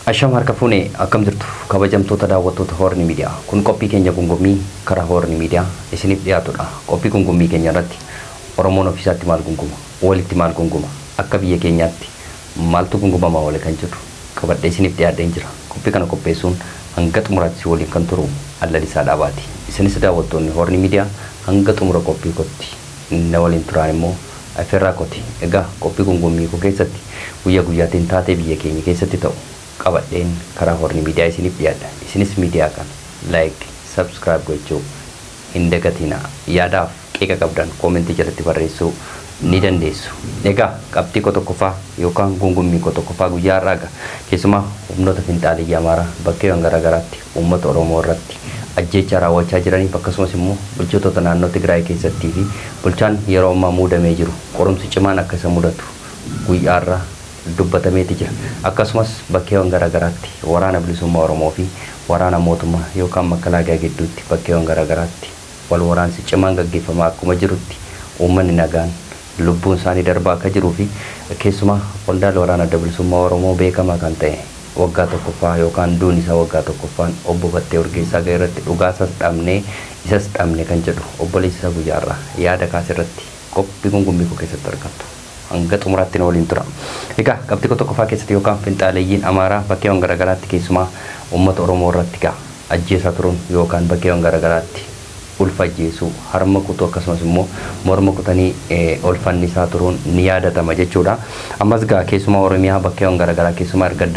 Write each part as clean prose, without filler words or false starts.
Asham harka fuune akkam jirtu kabajamtoota daawwattoota Horni Miidiyaa. Kun qophii keenya gungummii karaa Horni Miidiyaa isiniif dhiyaatudha. Qophii gungummii keenya irratti Oromoon ofiisaatti maal gunguma, walitti maal gunguma, akka biyya keenyaatti maaltu gungumamaa oole kan jedhu qabadhee isiniif dhiyaadheen jira. Qophii kana qopheessuun hanga xumuraatti waliin kan turu Allalisaa Dhaabaati. Isinis daawwattoonni Horni Miidiyaa hanga xumura qophii kootti na waliin turaan immoo afeerraa kooti. Egaa qophii gungummii koo keessatti guyyaa guyyaatiin taatee biyya keenya keessatti ta'u qabadheen karaa Horni Miidiyaa isiniif dhiyaadha. Isinis miidiyaa kana like, subscribe gochuu hin dagatina. Yaadaaf qeeqa qabdan koomentii jalatti barreessuu ni dandeessu. Egaa qabxii koo tokkoffaa yookaan gungummii koo tokkoffaa guyyaa har'aa keessumaa humnoota finxaaliyyaa Amaaraa bakkeewwan garaagaraatti uummata Oromoo irratti ajjeechaa raawwachaa jiraniif akkasumas immoo bulchitoota naannoo Tigraay keessattii fi bulchaan yeroo ammaa muudamee jiru qorumsi cimaan akka isa mudatu guyyaa har'aa dubbatameeti jira. Akkasumas bakkeewwan garaagaraatti waraana bilisummaa Oromoo fi waraana mootummaa yookaan makalaagaa gidduutti bakkeewwan garaagaraatti wal waraansi cimaan gaggeeffamaa akkuma jirutti uummanni nagaan lubbuun isaanii darbaa akka jiruu fi keessumaa qondaala waraana bilisummaa Oromoo beekamaa kan ta'e waggaa tokkoffaa yookaan duun isaa waggaa tokkoffaan obbo Battee Urgeessaa irratti dhugaasas dhabnee isas dhabne kan jedhu obboleessi isaa guyyaa har'aa yaada kaasirratti qophii gungummii koo keessatti argamtu. Hanga xumuraatti na waliin tura. Egaa qabxii koo tokkoffaa keessatti yookaan finxaaleeyyiin Amaaraa bakkeewwan garaagaraatti keessumaa uummata Oromoo irratti ajjeesaa turuun yookaan bakkeewwan garaagaraatti ulfa ajjeesuu harma kutuu akkasumas immoo morma kutanii ulfannisaa turuun ni yaadatama jechuudha. Ammas keessumaa Oromiyaa bakkeewwan garaagaraa keessumaa erga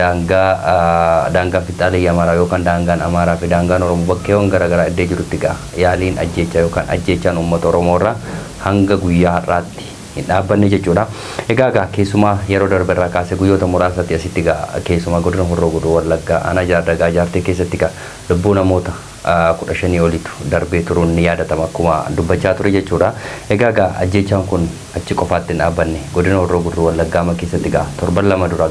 daangaan finxaaleeyyii Amaaraa yookaan daangaan Amaaraa fi daangaan Oromoo bakkeewwan garaagaraa iddoo jirutti yaaliin ajjeechaa yookaan ajjeechaan uummata Oromoo irraa hanga guyyaa har'aatti dhaabbanne jechuudha. Egaa keessumaa yeroo darbe irraa kaasee guyyoota muraasatti asitti keessumaa godina Horroo Guduruu Wallaggaa aanaa Jaardagaa Jaartee keessatti lubbuu namoota 15 olitu darbee turuun ni yaadatama akkuma dubbachaa ture jechuudha. Egaa ajjeechaan kun achi qofaatti hin dhaabbanne godina Horroo Guduruu Wallaggaa keessatti torban lama dura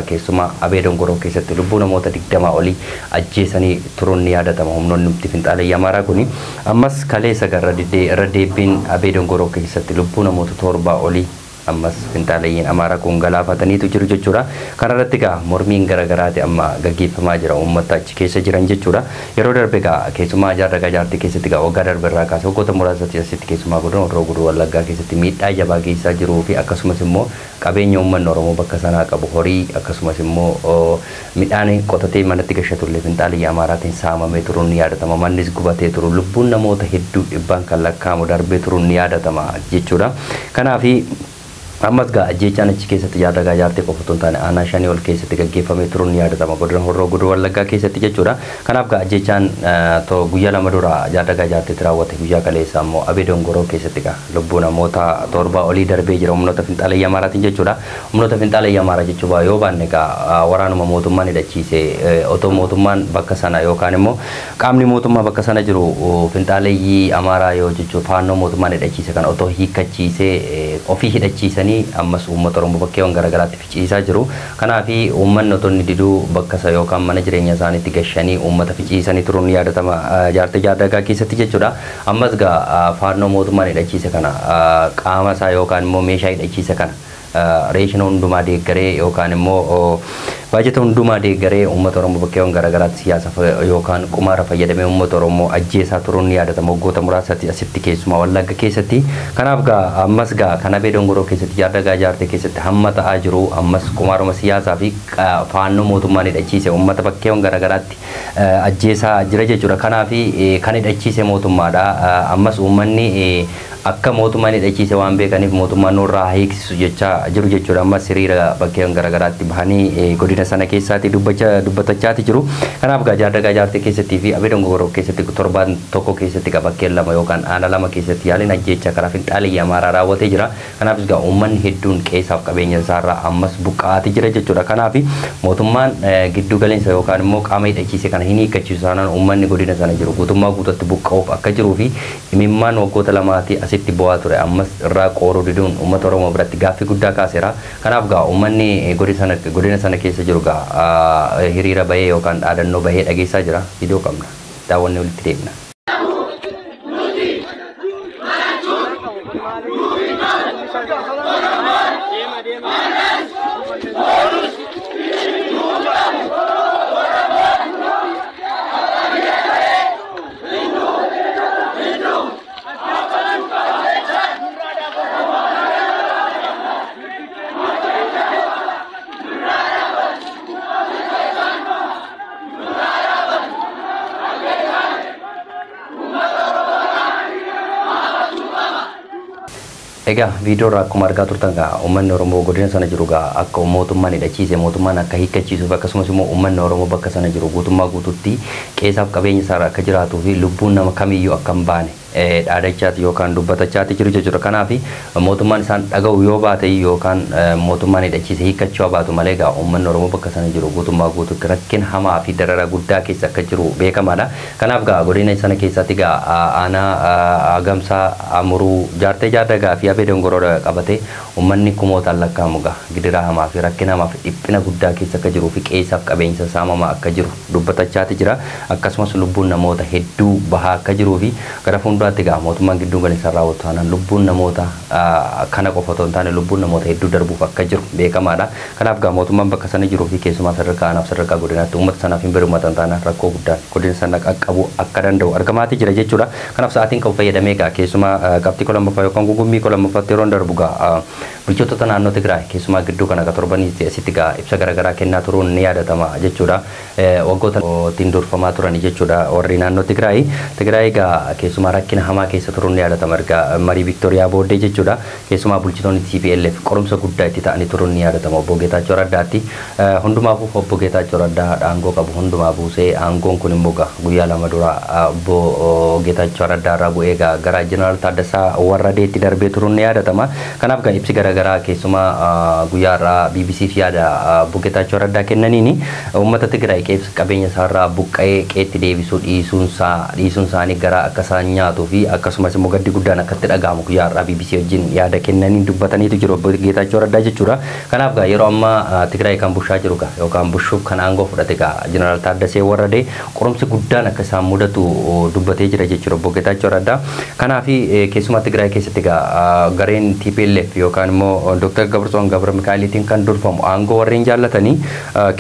keessumaa Abee Dongoroo keessatti lubbuu namoota 20 olii ajjeesanii turuun ni yaadatama humnoonni finxaaleeyyii Amaaraa kuni. Ammas kaleessa irra deebiin Abee Dongoroo keessatti lubbuu namoota 7 olii ammas finxaaleeyyiin Amaaraa kun galaafataniitu jiru jechuudha. Kana irratti mormiin garaagaraati amma gaggeeffamaa jira uummata achi keessa jiran jechuudha. Yeroo darbe keessumaa Jaardagaa Jaartee keessatti waggaa darbe irraa kaasee waggoota muraasatti asitti keessumaa godina Horroo Guduruu Wallaggaa keessatti miidhaa jabaa geessaa jiruu fi akkasumas immoo qabeenya uummanni Oromoo bakka sanaa qabu horii akkasumas immoo midhaan qotatee manatti gashatullee finxaaleeyyii Amaaraatiin saamamee turuun ni yaadatama. Mannis gubatee turu lubbuun namoota hedduu dhibbaan kan lakkaa'amu darbee turuun ni yaadatama jechuudha. Kanaaf ammas ajjeechaan achi keessatti Jaardagaa Jaartee qofa otoo hin taane aanaa shanii ol keessatti gaggeeffamee turuun ni yaadatama godina Horroo Guduruu Wallaggaa keessatti jechuudha. Kanaaf ajjeechaan guyyaa lama dura Jaardagaa Jaarteetti raawwate guyyaa kaleessaa immoo Abee Dongoroo keessatti lubbuu namoota 7 olii darbee jira humnoota finxaaleeyyii Amaaraatiin jechuudha. Humnoota finxaaleeyyii Amaaraa jechuudha yoo baanne waraanuma mootummaan hidhachiise otoo mootummaan bakka sana yookaan immoo qaamni mootummaa bakka sana jiru finxaaleeyyii Amaaraa yoo jechuudha faannoo mootummaan hidhachiise kan otoo hiikkachiisee ofii hidhachiisanii ammas uummata Oromoo bakkeewwan garaagaraatti ficiisaa jiru. Kanaaf uummanni otoo inni diduu bakka isaa yookaan mana jireenya isaaniitti gashanii uummata ficiisanii turuun yaadatama Jaartee Jaardagaa keessatti jechuudha. Ammas faannoo mootummaan hidhachiise kana qaama isaa yookaan immoo meeshaa hidhachiise kana reeshina hundumaa deeggaree yookaan immoo baajata hundumaa deeggaree uummata Oromoo bakkeewwan garaagaraatti siyaasa yookaan qumaara fayyadamee uummata Oromoo ajjeesaa turuun ni yaadatama waggoota muraasatti asitti keessumaa Wallagga keessatti. Kanaaf ammas kan Abee Dongoroo keessatti Jaardagaa Jaartee keessatti hamma ta'aa jiru ammas qumaaruma siyaasaa fi faannoo mootummaan hidhachiise uummata bakkeewwan garaagaraatti ajjeesaa jira jechuudha. Kanaaf kan hidhachiise mootummaadha. Ammas uummanni akka mootummaan hidhachiise waan beekaniif mootummaan nurraa hiiksisu jechaa jiru jechuudha. Ammas hiriira bakkeewwan garaagaraatti bahanii godina sana keessatti dubbatachaati jiru. Kanaaf Jaardagaa Jaartee keessatti fi Abee Dongoroo keessatti torban tokko keessatti bakkeen lama yookaan aana lama keessatti yaaliin ajjeechaa karaa finxaaleeyyii Amaaraa raawwatee jira. Kanaaf uummanni hedduun qeessaaf qabeenya isaarraa ammas buqqa'aati jira jechuudha. Kanaaf mootummaan giddu galeessa yookaan immoo qaama hidhachiise kana hin hiikkachiisu taanaan uummanni godina sana jiru guutummaa guutuutti buqqa'uuf akka jiruu fi imimmaan waggoota lamaatti asitti bu'aa ture ammas irraa qooruu diduun uummata Oromoo biratti gaaffii guddaa kaaseera. Kanaaf uummanni godina sana keessa jiru hiriira bahee yookaan dhaadannoo bahee dhageessaa jira. Viidiyoo qabna daawwannee walitti deemna. Egaa viidiyoo irraa akkuma argaa turtan gaa uummanni Oromoo godina sana jiru gaa akka mootummaan hidhachiise mootummaan akka hiikkachiisuuf akkasumas immoo uummanni Oromoo bakka sana jiru guutummaa guututti qe'eesaaf qabeenya isaa akka jiraatuu fi lubbuun nama kamiyyuu akka hin baane dhaadachaati yookaan dubbatachaati jiru jechuudha. Kanaaf mootummaan isaan dhaga'u yoo baate yookaan mootummaan hidhachiise hiikkachuu baatu malee gaa uummanni Oromoo bakka sana jiru guutummaa guututti rakkina hamaa fi darara guddaa keessa akka jiru beekamaadha. Kanaaf gaa godina sana keessatti gaa aanaa Agamsaa Amuruu jaartee jaardagaa fi abee dongoroo qabate uummanni kumootaan lakkaa'amu gaa gidiraa hamaa fi rakkina hamaa fi dhiphina guddaa keessa akka jiruu fi qe'eesaaf qabeenya saamamaa akka jiru dubbatachaati jira. Akkasumas lubbuun namoota hedduu bahaa akka jiruu fi gara fuulduraatti gaa mootummaan gidduu galeessa raawwatu taanaan lubbuun namoota kana qofa otoo hin taane lubbuun namoota hedduu darbuuf akka jiru beekamaadha. Kanaaf gaa mootummaan bakka sana jiruu fi keessumaa sadarkaa aanaaf sadarkaa godinaatti uummata sanaaf hin birmatan taanaan rakkoo guddaan godina sana qaqqabu akka danda'u argamaatii jira jechuudha. Kanaaf sa'aatiin kan fayyadamee gaa keessumaa qabxii kolammaffaa yookaan gugummii kolammaffatti yeroo darbu gaa bulchitoota naannoo Tigraay keessumaa gidduu kana torbanii asitti gaa ibsa garaagaraa kennaa turuun ni yaadatama jechuudha. Waggoota ittiin durfamaa turani jechuudha warri naannoo Tigraay gaa keessumaa rakkina hamaa keessa turuun ni yaadatama erga marii Viktooriyaa booddee jechuudha. Keessumaa bulchitoonni TPLF qorumsa guddaa itti ta'anii turuun ni yaadatama. Obbo Geetaachoo Raddaatti hundumaafuu obbo Geetaachoo Raddaa aangoo qabu hundumaa buusee aangoon kun immoo gaa guyyaa lama dura obbo Geetaachoo Raddaa irraa bu'ee gaa gara Jeneraal Taaddasaa Warradeetti darbee turuun ni yaadatama. Kanaaf gaa ibsi garaagaraa keessumaa guyyaa irraa BBC fi yaada obbo Geetaachoo Raddaa kennaniini uummata Tigraay qe'ee qabeenya isaarraa buqqa'ee qe'eetti deebisuu dhiisuun isaanii gara akka isaan nyaatuu fi akkasumas immoo gaddi guddaan akka itti dhaga'amu guyyaa irraa BBC wajjin yaada kennanii dubbataniitu jiru obbo Geetaachoo Raddaa jechuudha. Kanaaf gaa yeroo ammaa Tigraay kan bushaa jiru gaa yookaan bushuuf kan aangoo fudhate gaa Jeneraal Taaddasee Warradee qorumsi guddaan akka isaan mudatu dubbatee jira jechuudha obbo Geetaachoo Raddaa. Kanaaf keessumaa Tigraay keessatti gaa gareen TPLF yookaan immoo Dr. Gabrsoon Gabra Mikaa'eliitiin kan durfamu aangoo warreen jaallatanii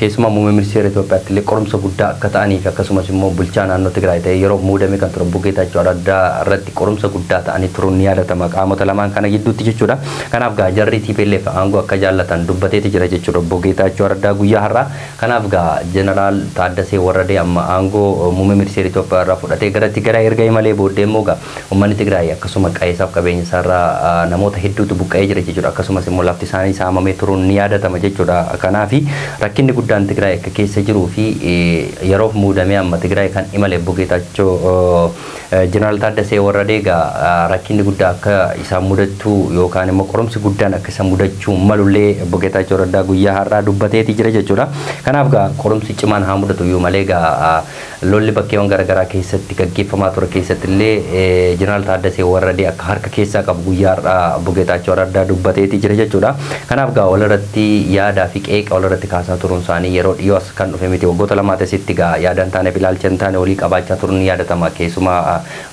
keessumaa muummee ministeera Itoophiyaatti illee qorumsa guddaa akka ta'anii fi akkasumas immoo bulchaa naannoo Tigraay ta'e yeroo muudame kan ture obbo Geetaachoo Raddaa irratti qorumsa guddaa ta'anii turuun ni yaadatama qaamota lamaan kana gidduutti jechuudha. Kanaaf gaa jarri TPLF aangoo akka jaallatan dubbateeti jira jechuudha obbo Geetaachoo Raddaa guyyaa har'aa. Kanaaf gaa Jeneraal Taaddasee Warradee amma aangoo muummee ministeera Itoophiyaa irraa fudhatee gara Tigraay erga imalee booddee immoo gaa uummanni Tigraay akkasuma qe'eesaaf qabeenya isaarraa namoota hedduutu buqqa'ee jira jechuudha. Akkasumas immoo lafti isaanii saamamee turuun ni yaadatama jechuudha. Kanaaf rakkinni guddaan Tigraay akka keessa jiruu fi yeroof muudamee amma Tigraay kan imale obbo Geetaachoo Jeneraal Taaddasee Warradee gaa rakkinni guddaa akka isaan mudatu yookaan immoo qorumsi guddaan akka isaan mudachuu malullee obbo Geetaachoo Raddaa guyyaa har'aa dubbateeti jira jechuudha. Kanaaf gaa qorumsi cimaan haa mudatu iyyuu malee gaa lolli bakkeewwan garaagaraa keessatti gaggeeffamaa ture keessatti illee Jeneraal Taaddasee Warradee akka harka keessaa qabu guyyaa har'aa obbo Geetaachoo Raddaa dubbateeti jira jechuudha. Kanaaf gaa walirratti yaadaa fi qeeqa walirratti kaasaa turuun isaanii yeroo dhiyoo as kan dhufe miti waggoota lamaa ta'etti gaa yaadaan taane ilaalcha hin taane walii qabaachaa turuun ni yaadatama keessumaa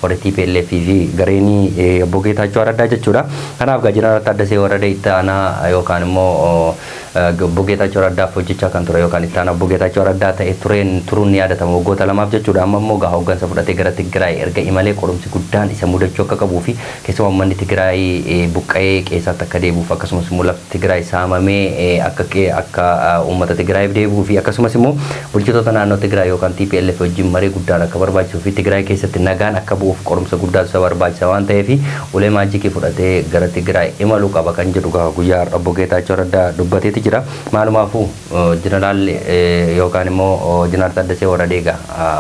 warri TPLF fi gareenii obbo Geetaachoo Raddaa jechuudha. Kanaaf gaa Jeneraal Taaddasee Warradee itti aanaa yookaan immoo obbo Geetaachoo Raddaaf hojjechaa kan ture yookaan itti aanaa obbo Geetaachoo Raddaa ta'e turuun ni yaadatama waggoota lamaaf jechuudha. Amma immoo gaa hooggansa fudhatee gara Tigraay erga imalee qorumsi guddaan isa mudachuu akka qabuu fi keessumaa uummanni Tigraay buqqa'ee qe'eesaatti akka deebi'uuf akkasumas immoo lafti Tigraay saamamee akka uummata Tigraayiif deebi'uu fi akkasumas immoo bulchitoota naannoo Tigraay yookaan TPLF wajjin marii guddaan akka barbaachisuu fi Tigraay keessatti nagaan akka bu'uuf qorumsa guddaa isa barbaachisa waan ta'eef ulee maajikii fudhatee gara Tigraay imaluu qaba kan jedhu gaa guyyaa obbo Geetaachoo Raddaa dubbateeti jira. Maalumaafuu Jeneraal yookaan immoo Jeneraal Taaddasee Warradee gaa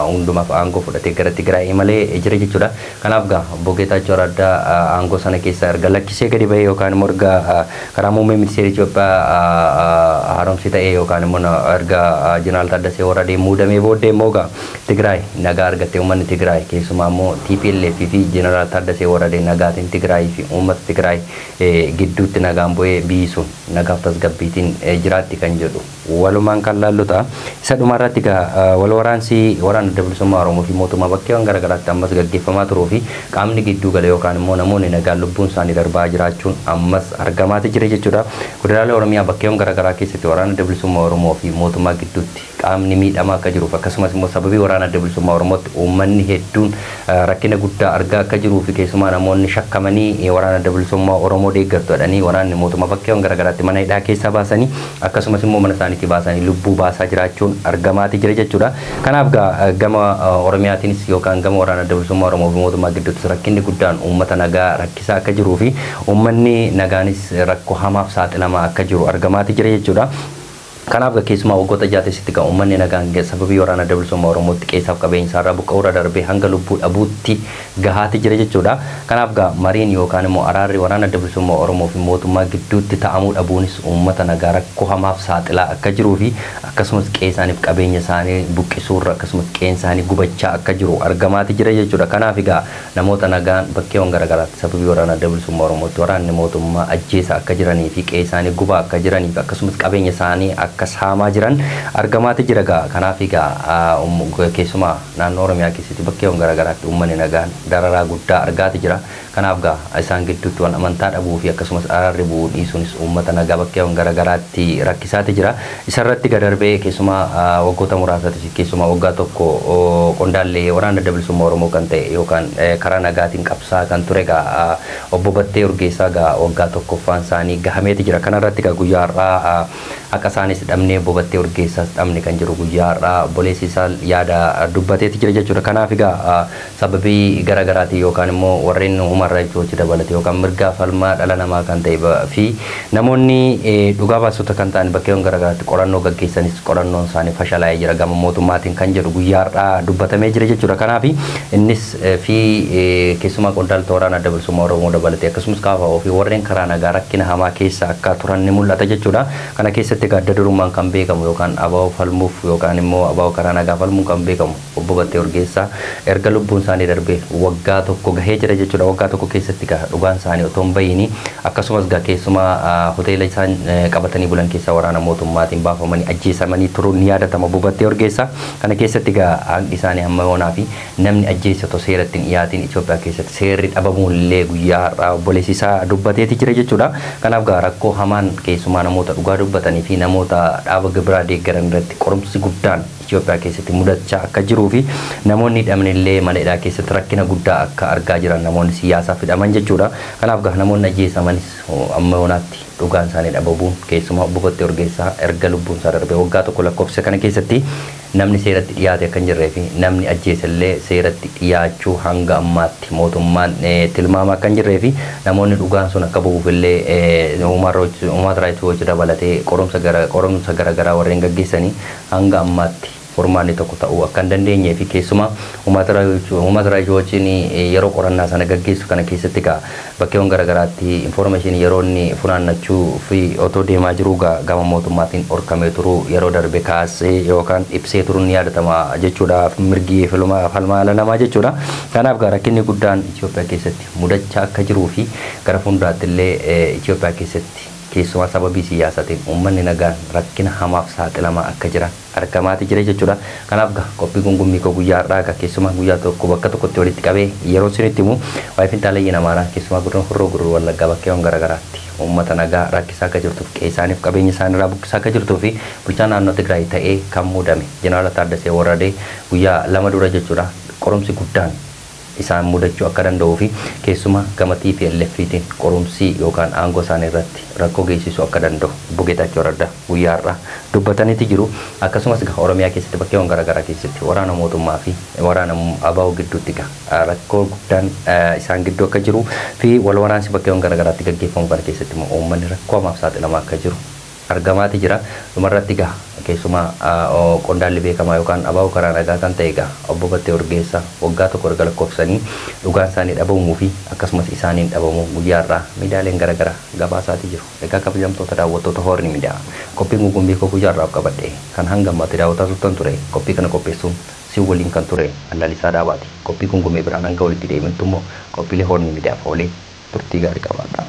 hundumaaf aangoo fudhatee gara Tigraay imalee jira jechuudha. Kanaaf gaa obbo Geetaachoo Raddaa aangoo sana keessaa erga lakkisee gadi bahee yookaan immoo erga karaa muummee ministeera Itoophiyaa haaromsi ta'ee yookaan immoo erga Jeneraal Taaddasee Warradee muudamee booddee immoo gaa Tigraay nagaa argattee uummanni Tigraay keessumaa immoo TPLF fi Jeneraal Taaddasee Warradee nagaatiin Tigraay fi uummata Tigraay gidduutti nagaan bu'ee biisuun nagaaf tasgabbiitiin jiraatti kan jedhu walumaan kan laallu ta'a. Isa dhumarratti gaa wal waraansi waraana adda bilisummaa Oromoo fi mootummaa bakkeewwan garaagaraatti ammas gaggeeffamaa turuu fi qaamni gidduu gale yookaan immoo namoonni nagaan lubbuun isaanii darbaa jiraachuun ammas argamaati jira jechuudha. Godinaalee Oromiyaa bakkeewwan garaagaraa keessatti waraana adda bilisummaa Oromoo fi mootummaa gidduutti qaamni miidhamaa akka jiruuf akkasumas immoo sababii waraana adda bilisummaa Oromootti uummanni hedduun rakkina guddaa argaa akka jiruu fi keessumaa namoonni shakkamanii waraana adda bilisummaa Oromoo deeggartu jedhanii waraanni mootummaa bakkeewwan garaagaraatti garaagaraatti mana hidhaa keessaa baasanii akkasumas immoo mana isaaniitti baasanii lubbuu baasaa jiraachuun argamaati jira jechuudha. Kanaaf gama Oromiyaatiinis yookaan gama waraana adda bilisummaa Oromoo fi mootummaa gidduutti rakkinni guddaan uummata nagaa rakkisaa akka jiruu fi uummanni nagaanis rakkoo hamaaf saaxilamaa akka jiru argamaati jira jechuudha. Kanaaf keessumaa waggoota jaatessitti kan uummanni nagaan sababii waraana adda bilisummaa Oromootti qeessaaf qabeenya isaarraa buqqa'uura darbee hanga lubbuu dhabuutti gahaati jira jechuudha. Kanaaf mariin yookaan immoo araarri waraana adda bilisummaa Oromoo fi mootummaa gidduutti ta'amuu dhabuunis uummata nagaa rakkoo hamaaf saaxilaa akka jiruu fi akkasumas qeessaaniif qabeenya isaanii buqqisuurra akkasumas qeenya isaanii gubachaa akka jiru argamaati jira jechuudha. Kanaaf namoota nagaan bakkeewwan garaagaraatti sababii waraana adda bilisummaa Oromootti waraanni mootummaa ajjeesa akka jiranii fi qeenya isaanii gubaa akka jiranii fi akkasumas qabeenya isaanii akka saamaa jiran argamaati jira. Kanaaf keessumaa naannoo Oromiyaa keessatti bakkeewwan garaagaraatti uummanni nagaan dararaa guddaa argaati jira. Kanaaf isaan gidduutti waan amantaa dhabuu fi akkasumas araarri bu'uu dhiisuunis uummata nagaa bakkeewwan garaagaraatti rakkisaati jira. Isarratti darbee keessumaa waggoota muraasaatti keessumaa waggaa tokko qondaallee waraana adda bilisummaa Oromoo kan ta'e yookaan karaa nagaatiin qabsaa kan ture obbo Battee Urgeessaa waggaa tokkoffaan isaanii gahameeti jira. Kanarratti guyyaa har'aa akka isaanis dhabnee obbo Battee Urgeessaas dhabne kan jiru guyyaa har'aa obboleessi isaa yaada dubbateeti jira jechuudha. Kanaaf sababii garaagaraatiin yookaan immoo warreen human rights watch dabalate yookaan mirga falmaa dhala namaa kan ta'e fi namoonni dhugaa baasota kan ta'an bakkeewwan garaagaraatti qorannoo gaggeessanis qorannoon isaanii fashalaa'ee jira gama mootummaatiin kan jedhu guyyaa har'aa dubbatamee jira jechuudha. Kanaaf innis fi keessumaa qondaaltota waraana adda bilisummaa Oromoo dabalate akkasumas kaafaa fi warreen karaa nagaa rakkina hamaa keessa akka turan ni mul'ata jechuudha. Kana keessatti adda durummaan kan beekamu yookaan abaa'oo falmuuf yookaan immoo abaa'oo karaa nagaa falmuun kan beekamu obbo Battee Urgeessaa erga lubbuun isaanii darbee waggaa tokko gahee jira jechuudha. Waggaa tokko keessatti dhugaan isaanii otoo hin bahiin akkasumas keessumaa hoteela isaan qabatanii bulan keessaa waraana mootummaatiin baafamanii ajjeesamanii turuun ni yaadatama obbo Battee Urgeessaa. Kana keessatti haqni isaanii hamma yoonaa fi namni ajjeese otoo seeratti hin dhiyaatiin Itoophiyaa keessatti seerri dhabamuullee guyyaa har'aa obboleessi isaa dubbateeti jira jechuudha. Kanaaf rakkoo hamaan keessumaa namoota dhugaa dubbatanii fi namoota dhaaba gibraa deeggaran irratti qorumsi guddaan Itoophiyaa keessatti mudachaa akka jiruu fi namoonni hidhamanillee mana hidhaa keessatti rakkina guddaa akka argaa jiran namoonni siyaasaaf hidhaman jechuudha. Kanaaf namoonni ajjeesamanis amma yoonaatti dhugaan isaanii dhabamuun keessumaa obbo Battee Urgeessaa erga lubbuun isaa darbee waggaa tokko lakkoofsa kana keessatti namni seeratti dhiyaate akka hin jirree fi namni ajjeesellee seeratti dhiyaachuu hanga ammaatti mootummaan tilmaamaa akka hin jirree fi namoonni dhugaan sun akka bahuufillee human rights watch dabalatee qorumsa garaagaraa warreen gaggeessanii hanga ammaatti furmaanni tokko ta'uu akka hin dandeenyee fi keessumaa human rights watchiin yeroo qorannaa sana gaggeessu kana keessatti bakkeewwan garaagaraatti information yeroo inni funaannachuu fi otoo deemaa jiruu gama mootummaatiin dhorkamee turuu yeroo darbe kaasee yookaan ibsee turuun ni yaadatama jechuudha. Mirgi falmaa dhala namaa jechuudha. Kanaaf rakkinni guddaan Itoophiyaa keessatti mudachaa akka jiruu fi gara fuulduraatti illee Itoophiyaa keessatti keessumaa sababii siyaasaatiin uummanni nagaan rakkina hamaaf saaxilamaa akka jiran argamaati jira jechuudha. Kanaaf qophii gungummii guyyaa har'aa keessumaa guyyaa tokko bakka tokkotti walitti qabee yeroo isinitti himu waa'ee finxaaleyyii namaadhaa keessumaa godina Horroo Guduruu Wallaggaa bakkeewwan garaagaraatti uummata nagaa rakkisaa akka jirtuuf qe'ee isaaniif qabeenya isaaniirraa buqqisaa akka jirtuu fi bulchaa naannoo Tigraay ta'ee kan muudame Jeneraal Taaddasee Warradee guyyaa 2 dura jechuudha qorumsi guddaan isaan mudachuu akka danda'uu fi keessumaa gama TPLFtiin qorumsi yookaan aangoo isaanii irratti rakkoo geessisuu akka danda'u obbo Geetaachoo Raddaa guyyaa har'aa dubbataniiti jiru. Akkasumas Oromiyaa keessatti bakkeewwan garaagaraa keessatti waraana mootummaa fi waraana ABO gidduutti rakkoo guddaan isaan gidduu akka jiru fi wal waraansi bakkeewwan garaagaraatti gaggeeffamu kana keessatti immoo uummanni rakkoo hamaaf saaxilamaa akka jiru argamaati jira. Dhumarratti keessumaa qondaalli beekamaa yookaan ABO karaa nagaa kan ta'e obbo Battee Urgeessaa waggaa tokko erga lakkoofsanii dhugaan isaanii dhabamuu fi akkasumas isaaniin dhabamuu guyyaa har'aa miidiyaaleen garaagaraa gabaasaatii jiru. Egaa kabajamtoota daawwattoota Horni Miidiyaa qophii gungummii guyyaa har'aaf qabadhe kan hanga ammaatti daawwataa turtan ture. Qophii kana qopheessuun si waliin kan ture Allalisaa Dhaabaati. Qophii gungummii biraan hanga walitti deebinutti immoo qophiilee Horni Miidiyaaf oolee turtii gaarii qabaadhaa.